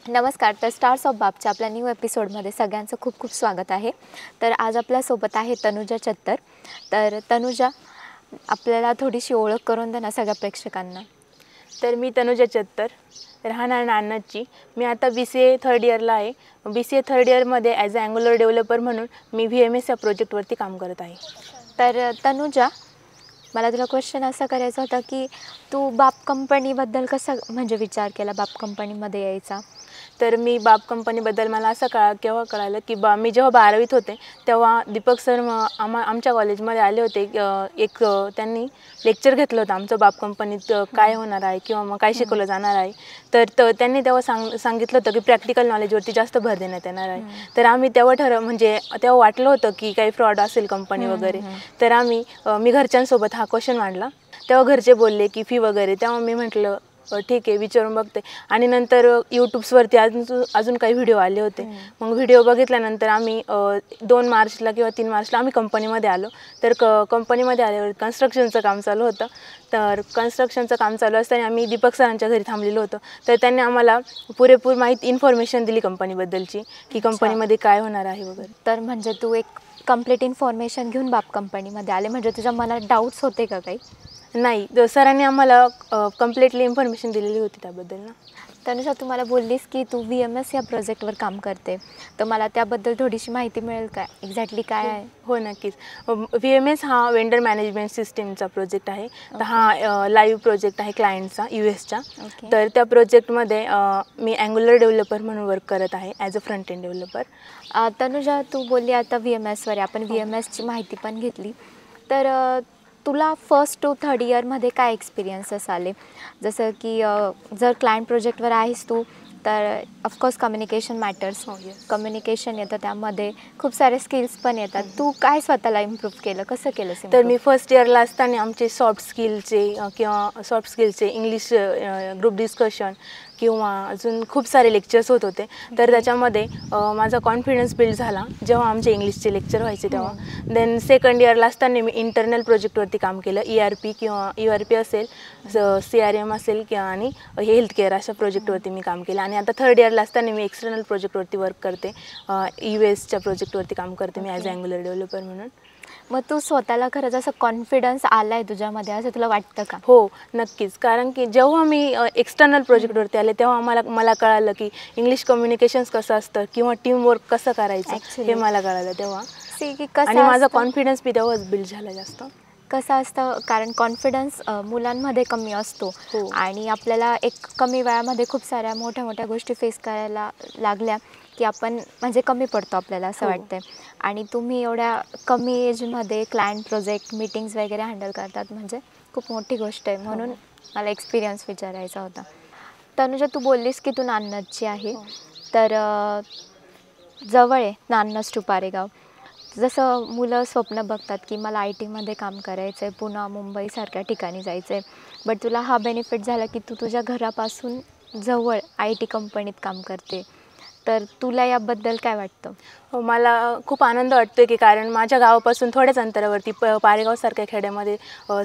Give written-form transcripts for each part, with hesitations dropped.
नमस्कार. तर stars of बापच्या आपल्या न्यू एपिसोडमध्ये सगळ्यांचं खूप खूप स्वागत आहे. तर आज आपल्यासोबत आहे तनुजा चत्तर. तर तनुजा, आपल्याला थोडीशी ओळख करून द्या ना सगळ्या प्रेक्षकांना. तर मी तनुजा चत्तर, राहणार नान्नजची. मी आता BCA थर्ड इयरला आहे. BCA थर्ड इयरमध्ये ॲज अ अँग्युलर डेव्हलपर म्हणून मी VMS या प्रोजेक्टवरती काम करत आहे. तर तनुजा, मला तुला क्वेश्चन असा करायचा होता की तू बाप कंपनीबद्दल कसा म्हणजे विचार केला बाप कंपनीमध्ये यायचा? तर मी बाप कंपनीबद्दल मला असं केव्हा कळालं की मी जेव्हा 12वीत होते तेव्हा दीपक सर आमच्या कॉलेजमध्ये आले होते. त्यांनी लेक्चर घेतलं होतं आमचं बाप कंपनीत काय होणार आहे किंवा मग काय शिकवलं जाणार आहे. तर त्यांनी तेव्हा सांगितलं होतं की प्रॅक्टिकल नॉलेजवरती जास्त भर देण्यात येणार आहे. तर आम्ही तेव्हा तेव्हा वाटलं होतं की काही फ्रॉड असेल कंपनी वगैरे. तर मी घरच्यांसोबत हा क्वेश्चन मांडला. तेव्हा घरचे बोलले की फी वगैरे. तेव्हा मी म्हटलं ठीक आहे, विचारून बघते. आणि नंतर यूट्यूब्सवरती अजून काही व्हिडिओ आले होते. मग व्हिडिओ बघितल्यानंतर आम्ही 2 मार्चला किंवा 3 मार्चला आम्ही कंपनीमध्ये आलो. तर कंपनीमध्ये आल्यावर कन्स्ट्रक्शनचं काम चालू होतं. तर कन्स्ट्रक्शनचं काम चालू असताना आम्ही दीपक सरांच्या घरी थांबलेलो होतो. तर त्यांनी आम्हाला पुरेपूर इन्फॉर्मेशन दिली कंपनीबद्दलची की कंपनीमध्ये काय होणार आहे वगैरे. तर म्हणजे तू एक कंप्लीट इन्फॉर्मेशन घेऊन बाप कंपनीमध्ये आले. म्हणजे तुझ्या मनात डाऊट्स होते का काही? नाही, सरांनी आम्हाला कम्प्लिटली इन्फॉर्मेशन दिलेली होती त्याबद्दल ना. तनुजा, तू मला बोललीस की तू VMS या प्रोजेक्टवर काम करते. तर मला त्याबद्दल थोडीशी माहिती मिळेल का? एक्झॅक्टली काय आहे? हो, नक्कीच. VMS हा वेंडर मॅनेजमेंट सिस्टीमचा प्रोजेक्ट आहे. तर हा लाईव्ह प्रोजेक्ट आहे क्लायंटचा, USचा. तर त्या प्रोजेक्टमध्ये मी अँग्युलर डेव्हलपर म्हणून वर्क करत आहे as a front end developer. Tanuja, तू बोलली आता VMSवर आपण VMSची माहिती पण घेतली. तर तुला फर्स्ट टू थर्ड इयरमध्ये काय एक्सपिरियन्सेस आले? जसं की जर क्लायंट प्रोजेक्टवर आहेस तू, तर ऑफकोर्स कम्युनिकेशन मॅटर्स. कम्युनिकेशन येतं, त्यामध्ये खूप सारे स्किल्स पण येतात. तू काय स्वतःला इम्प्रूव्ह केलं, कसं केलं? तर मी फर्स्ट इयरला असताना आमचे सॉफ्ट स्किलचे इंग्लिश ग्रुप डिस्कशन किंवा अजून खूप सारे लेक्चर्स होत होते. तर त्याच्यामध्ये माझा कॉन्फिडन्स बिल्ड झाला जेव्हा आमचे इंग्लिशचे लेक्चर व्हायचे तेव्हा. देन सेकंड इयरला असताना मी इंटरनल प्रोजेक्टवरती काम केलं. ERP किंवा URP असेल, CRM असेल आणि हेल्थकेअर अशा प्रोजेक्टवरती मी काम केलं. आणि आता थर्ड इयरला असताना मी एक्सटर्नल प्रोजेक्टवरती वर्क करते. USच्या प्रोजेक्टवरती काम करते मी ॲज अ अँग्युलर डेव्हलपर म्हणून. मग तू स्वतःला खरंच असं कॉन्फिडन्स आला आहे तुझ्यामध्ये असं तुला वाटतं का? हो, नक्कीच. कारण की जेव्हा मी एक्सटर्नल प्रोजेक्टवरती आले तेव्हा मला कळालं की इंग्लिश कम्युनिकेशन्स कसं असतं किंवा टीमवर्क कसं करायचं हे मला कळालं तेव्हा. आणि माझा कॉन्फिडन्स बी तेव्हाच बिल्ड झाला जास्त. कसं असतं, कारण कॉन्फिडन्स मुलांमध्ये कमी असतो. आणि आपल्याला एक कमी वयामध्ये खूप साऱ्या मोठ्या मोठ्या गोष्टी फेस करायला लागल्या की आपण म्हणजे कमी पडतो, आपल्याला असं वाटतं. आणि तुम्ही एवढ्या कमी एजमध्ये क्लायंट प्रोजेक्ट मीटिंग्स वगैरे हँडल करतात म्हणजे खूप मोठी गोष्ट आहे. म्हणून मला एक्सपिरियन्स विचारायचा होता. तनुजा, तू बोललीस की तू नान्नजची आहे. तर जवळ आहे नान्नज टू पारेगाव. जसं मुलं स्वप्न बघतात की मला IT मध्ये काम करायचं आहे, पुणे मुंबईसारख्या ठिकाणी जायचं आहे. बट तुला हा बेनिफिट झाला की तू तुझ्या घरापासून जवळ IT कंपनीत काम करते. तर तुला याबद्दल काय वाटतं? मला खूप आनंद वाटतो की कारण माझ्या गावापासून थोड्याच अंतरावरती पारेगावसारख्या खेड्यामध्ये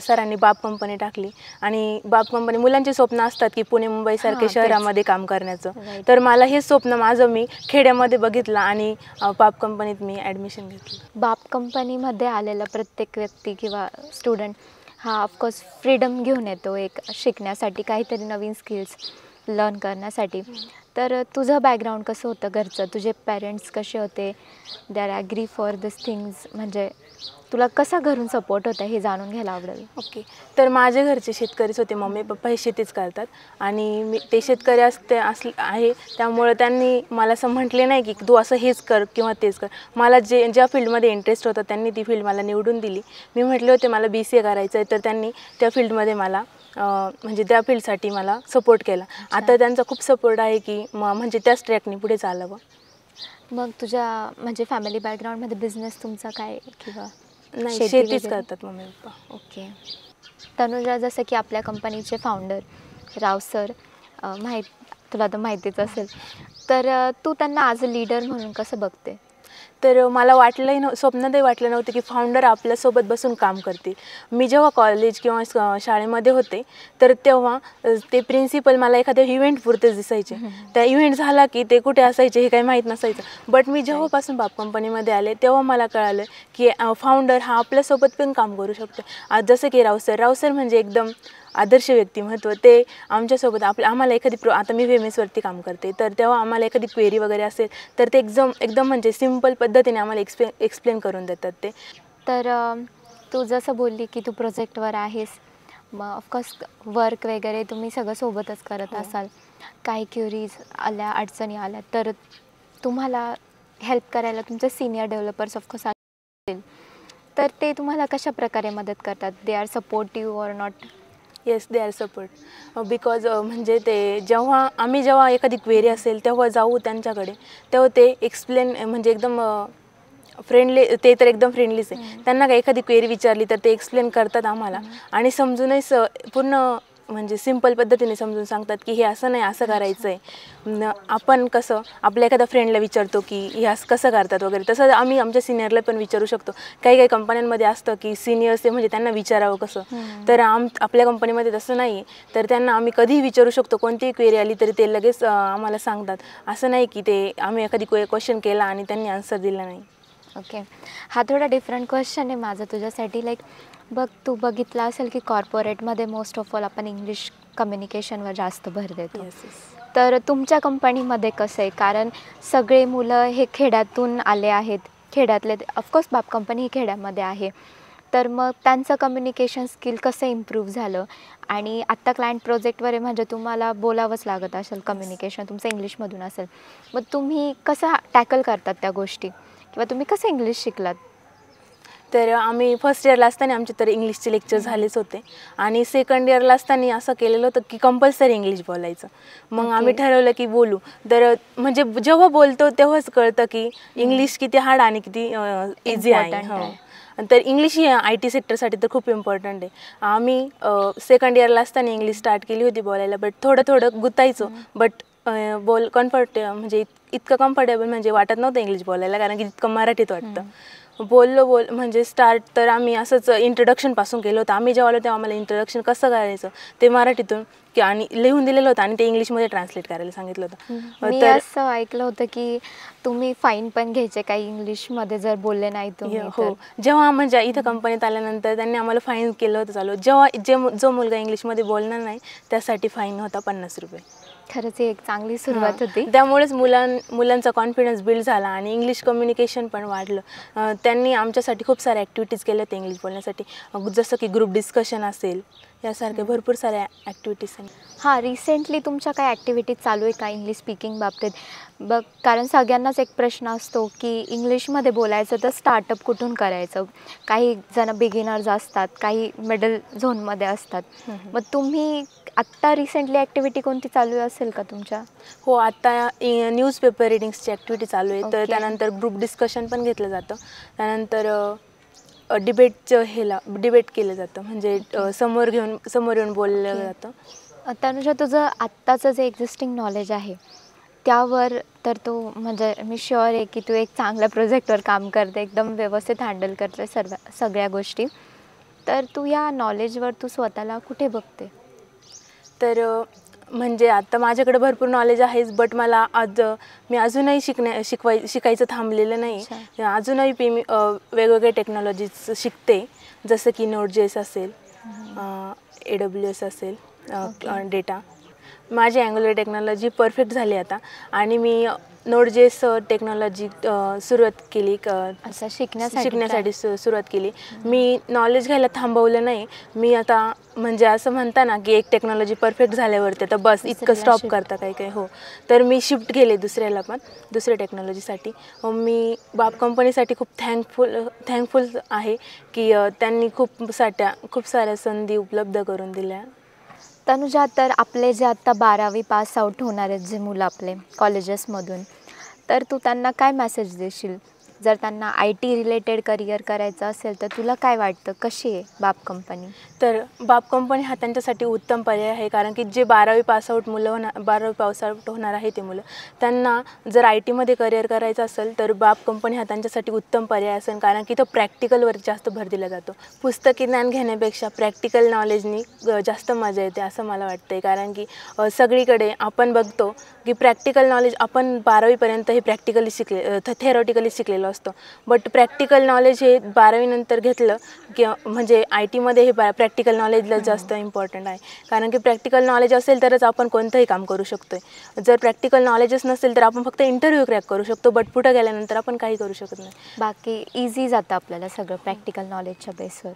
सरांनी बाप कंपनी टाकली. आणि बाप कंपनी, मुलांची स्वप्न असतात की पुणे मुंबईसारख्या शहरामध्ये काम करण्याचं. तर मला हे स्वप्न माझं मी खेड्यामध्ये बघितलं आणि बाप कंपनीत मी ॲडमिशन घेतलं. बाप कंपनीमध्ये आलेला प्रत्येक व्यक्ती किंवा स्टुडंट हा ऑफकोर्स फ्रीडम घेऊन येतो एक शिकण्यासाठी, काहीतरी नवीन स्किल्स लर्न करण्यासाठी. तर तुझं बॅकग्राऊंड कसं होतं घरचं? तुझे पेरेंट्स कसे होते? They are agree for this things? म्हणजे तुला कसा घरून सपोर्ट होता हे जाणून घ्यायला आवडेल. ओके. तर माझे घरचे शेतकरीच होते. मम्मी पप्पा हे शेतीच करतात आणि ते शेतकरी आहे. त्यामुळं त्यांनी मला असं म्हटले नाही की तू असं हेच कर किंवा तेच कर. मला ज्या फील्डमध्ये इंटरेस्ट होता त्यांनी ती फील्ड मला निवडून दिली. मी म्हटले होते मला BCA करायचं आहे, तर त्यांनी त्या फील्डमध्ये मला म्हणजे त्या फील्डसाठी मला सपोर्ट केला. आता त्यांचा खूप सपोर्ट आहे की म्हणजे त्याच ट्रॅकने पुढे चालावं. मग तुझ्या म्हणजे फॅमिली बॅकग्राऊंडमध्ये बिझनेस तुमचा काय किंवा नाही, शेतीच करतात मम्मी पप्पा. ओके. तनुजा, जसं की आपल्या कंपनीचे फाउंडर राव सर, तुला तर माहितीच असेल. तर तू त्यांना ॲज अ लीडर म्हणून कसं बघते? तर मला वाटलंही स्वप्नातही वाटलं नव्हतं की फाउंडर आपल्यासोबत बसून काम करतील. मी जेव्हा कॉलेज किंवा शाळेमध्ये होते तर तेव्हा ते प्रिन्सिपल मला एखाद्या इव्हेंटपुरतेच दिसायचे. त्या इव्हेंट झाला की ते कुठे असायचे हे काही माहीत नसायचं. बट मी जेव्हापासून बाप कंपनीमध्ये आले तेव्हा मला कळालं की फाउंडर हा आपल्यासोबत पण काम करू शकतो. आज जसं की राव सर म्हणजे एकदम आदर्श व्यक्तिमत्व. ते आमच्यासोबत आम्हाला एखादी आता मी VMSवरती काम करते तर तेव्हा आम्हाला एखादी क्वेरी वगैरे असेल तर ते एकदम म्हणजे सिम्पल पद्धतीने आम्हाला एक्सप्लेन करून देतात ते. तर तू जसं बोलली की तू प्रोजेक्टवर आहेस, मग ऑफकोर्स वर्क वगैरे तुम्ही सगळं सोबतच करत असाल. काही क्युरीज आल्या, अडचणी आल्या तर तुम्हाला हेल्प करायला तुमचे सिनियर डेव्हलपर्स ऑफकोर्स असतील, तर ते तुम्हाला कशा प्रकारे मदत करतात? They are supportive or not? Yes, they are support. Because म्हणजे ते जेव्हा एखादी क्वेरी असेल तेव्हा जाऊ त्यांच्याकडे, तेव्हा ते एक्सप्लेन म्हणजे एकदम फ्रेंडली. ते तर एकदम फ्रेंडलीच आहे. त्यांना काही एखादी क्वेरी विचारली तर ते एक्सप्लेन करतात आम्हाला आणि समजूनही पूर्ण म्हणजे सिम्पल पद्धतीने समजून सांगतात की हे असं नाही, असं करायचं आहे. आपण कसं आपल्या एखाद्या फ्रेंडला विचारतो की हे असं कसं करतात वगैरे, तसं आम्ही आमच्या सिनियरला पण विचारू शकतो. काही कंपन्यांमध्ये असतं की सिनियर्स ते म्हणजे त्यांना विचारावं कसं, तर आपल्या कंपनीमध्ये तसं नाही. तर त्यांना आम्ही कधीही विचारू शकतो. कोणतीही क्वेरी आली तरी ते लगेच आम्हाला सांगतात. असं नाही की ते आम्ही एखादी क्वेश्चन केला आणि त्यांनी आन्सर दिला नाही. ओके. हा थोडा डिफरंट क्वेश्चन आहे माझा तुझ्यासाठी. लाईक तू बघितलं असेल की कॉर्पोरेटमध्ये मोस्ट ऑफ ऑल आपण इंग्लिश कम्युनिकेशनवर जास्त भर देतो. तर तुमच्या कंपनीमध्ये कसं आहे? कारण सगळे मुलं हे खेड्यातून आले आहेत. खेड्यातले ऑफकोर्स बाप कंपनी ही खेड्यामध्ये आहे. तर मग त्यांचं कम्युनिकेशन स्किल कसं इम्प्रूव्ह झालं? आणि आत्ता क्लायंट प्रोजेक्टवर आहे म्हणजे तुम्हाला बोलावंच लागत असेल, कम्युनिकेशन तुमचं इंग्लिशमधून असेल. मग तुम्ही कसं टॅकल करतात त्या गोष्टी, किंवा तुम्ही कसं इंग्लिश शिकलात? तर आम्ही फर्स्ट इयरला असताना आमचे तर इंग्लिशचे लेक्चर झालेच होते आणि सेकंड इयरला असताना असं केलेलं होतं की कंपल्सरी इंग्लिश बोलायचं. मग आम्ही ठरवलं की बोलू. तर म्हणजे जेव्हा बोलतो तेव्हाच कळतं की इंग्लिश किती हार्ड आणि किती इझी आहे. तर इंग्लिश ही IT सेक्टरसाठी तर खूप इम्पॉर्टंट आहे. आम्ही सेकंड इयरला असताना इंग्लिश स्टार्ट केली होती बोलायला, बट थोडं गुतायचो. बट म्हणजे इतकं कम्फर्टेबल म्हणजे वाटत नव्हतं इंग्लिश बोलायला, कारण की इतकं मराठीत वाटतं. म्हणजे स्टार्ट तर आम्ही असंच इंट्रोडक्शनपासून केलं होतं. आम्ही जेव्हा आलो तेव्हा आम्हाला इंट्रोडक्शन कसं करायचं ते मराठीतून आणि लिहून दिलेलं होतं आणि ते इंग्लिशमध्ये ट्रान्सलेट करायला सांगितलं होतं. मी असं ऐकलं होतं की तुम्ही फाईन पण घ्यायचे काही इंग्लिशमध्ये जर बोलले नाही तुम्ही. हो, जेव्हा म्हणजे इथं कंपनीत आल्यानंतर त्यांनी आम्हाला फाईन केलं होतं चालू. जेव्हा जो मुलगा इंग्लिशमध्ये बोलणार नाही त्यासाठी फाईन होता 50 रुपये. खरंच एक चांगली सुरुवात होती. त्यामुळेच मुलांचा कॉन्फिडन्स बिल्ड झाला आणि इंग्लिश कम्युनिकेशन पण वाढलं. त्यांनी आमच्यासाठी खूप साऱ्या ॲक्टिव्हिटीज केल्या होत्या इंग्लिश बोलण्यासाठी, जसं की ग्रुप डिस्कशन असेल, यासारखे भरपूर साऱ्या ॲक्टिव्हिटीज आहेत. हां, रिसेंटली तुमच्या काय ॲक्टिव्हिटीज चालू आहे का इंग्लिश स्पीकिंग बाबतीत? कारण सगळ्यांनाच एक प्रश्न असतो की इंग्लिशमध्ये बोलायचं तर स्टार्टअप कुठून करायचं? काही जण बिगिनर्स असतात, काही मिडल झोनमध्ये असतात. मग तुम्ही आत्ता रिसेंटली ॲक्टिव्हिटी कोणती चालू असेल का तुमच्या? हो, आता न्यूजपेपर रिडिंग्सची ॲक्टिव्हिटी चालू आहे. तर त्यानंतर ग्रुप डिस्कशन पण घेतलं जातं. त्यानंतर डिबेट केलं जातं, म्हणजे समोर येऊन बोललं जातं. तनुजा, तुझं आत्ताचं जे एक्झिस्टिंग नॉलेज आहे त्यावर तर तू म्हणजे मी शुअर आहे की तू एक चांगल्या प्रोजेक्टवर काम करते, एकदम व्यवस्थित हँडल करते सगळ्या गोष्टी. तर तू या नॉलेजवर तू स्वतःला कुठे बघते? तर म्हणजे आता माझ्याकडे भरपूर नॉलेज आहेच, बट मी अजूनही शिकायचं थांबलेलं नाही. अजूनही मी वेगवेगळे टेक्नॉलॉजीज शिकते, जसं की Node.js असेल, AWS असेल, डेटा. माझी अँग्युलर टेक्नॉलॉजी परफेक्ट झाली आता आणि मी Node.js टेक्नॉलॉजी सुरुवात केली, शिकण्यासाठी सुरुवात केली. मी नॉलेज घ्यायला थांबवलं नाही. मी आता म्हणजे असं म्हणता ना की एक टेक्नॉलॉजी परफेक्ट झाल्यावरती तर बस इतकं स्टॉप करता काही. हो, तर मी शिफ्ट केले दुसऱ्या टेक्नॉलॉजीसाठी. मी बाप कंपनीसाठी खूप थँकफुल आहे की त्यांनी खूप साऱ्या संधी उपलब्ध करून दिल्या. तनुजा, तर आपले जे आत्ता 12वी पास आउट होणार आहेत जे मुलं आपले कॉलेजेसमधून, तर तू त्यांना काय मेसेज देशील जर त्यांना IT रिलेटेड करिअर करायचं असेल तर तुला काय वाटतं, कशी आहे बाप कंपनी? तर बाप कंपनी हा त्यांच्यासाठी उत्तम पर्याय आहे, कारण की जे 12वी पासआउट मुलं होणार 12वी पासआउट होणार आहे ते मुलं, त्यांना जर IT मध्ये करिअर करायचं असेल तर बाप कंपनी हा त्यांच्यासाठी उत्तम पर्याय असेल, कारण की तो प्रॅक्टिकलवर जास्त भर दिला जातो. पुस्तकी ज्ञान घेण्यापेक्षा प्रॅक्टिकल नॉलेजनी जास्त मजा येते असं मला वाटतं. कारण की सगळीकडे आपण बघतो की प्रॅक्टिकल नॉलेज आपण 12वीपर्यंत हे प्रॅक्टिकली थेरॉटिकली शिकलेलो असतो, बट प्रॅक्टिकल नॉलेज हे 12वी नंतर घेतलं की म्हणजे IT मध्ये हे प्रॅक्टिकल नॉलेजला जास्त इम्पॉर्टंट आहे. कारण की प्रॅक्टिकल नॉलेज असेल तरच आपण कोणतंही काम करू शकतो. जर प्रॅक्टिकल नॉलेजच नसेल तर आपण फक्त इंटरव्ह्यू क्रॅक करू शकतो, बट पुढे गेल्यानंतर आपण काही करू शकत नाही. बाकी इझी जातं आपल्याला सगळं प्रॅक्टिकल नॉलेजच्या बेसवर.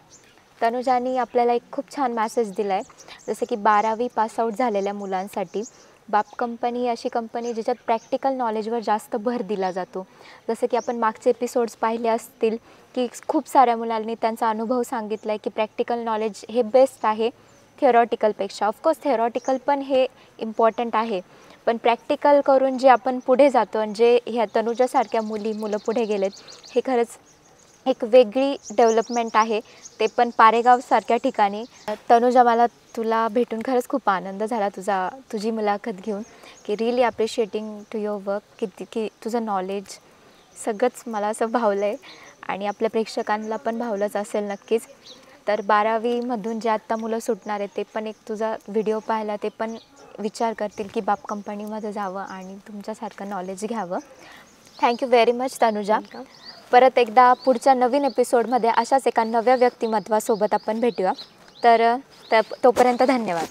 तनुजानी आपल्याला एक खूप छान मेसेज दिला आहे, जसं की 12वी पासआउट झालेल्या मुलांसाठी बाप कंपनी ही अशी कंपनी ज्याच्यात प्रॅक्टिकल नॉलेजवर जास्त भर दिला जातो. जसं की आपण मागचे एपिसोड्स पाहिले असतील की खूप साऱ्या मुलांनी त्यांचा अनुभव सांगितला आहे की प्रॅक्टिकल नॉलेज हे बेस्ट आहे थिअरॉटिकलपेक्षा. ऑफकोर्स थिअरॉटिकल पण हे इम्पॉर्टंट आहे, पण प्रॅक्टिकल करून जे आपण पुढे जातो आणि जे ह्या तनुजासारख्या मुलं पुढे गेलेत, हे खरंच एक वेगळी डेव्हलपमेंट आहे, ते पण पारेगावसारख्या ठिकाणी. तनुजा, मला तुला भेटून खरंच खूप आनंद झाला तुझी मुलाखत घेऊन, की रिअली ॲप्रिशिएटिंग टू युअर वर्क. की तुझं नॉलेज सगळंच मला असं भावलं आहे आणि आपल्या प्रेक्षकांना पण भावलंच असेल नक्कीच. तर 12वीमधून जे आत्ता मुलं सुटणार आहेत ते पण एक तुझा व्हिडिओ पाहायला ते पण विचार करतील की बाप कंपनीमध्ये जावं आणि तुमच्यासारखं नॉलेज घ्यावं. Thank you very much Tanuja. परत एकदा पुढच्या नवीन एपिसोडमध्ये अशाच एका नव्या व्यक्तिमत्वासोबत आपण भेटूया. तर तोपर्यंत धन्यवाद.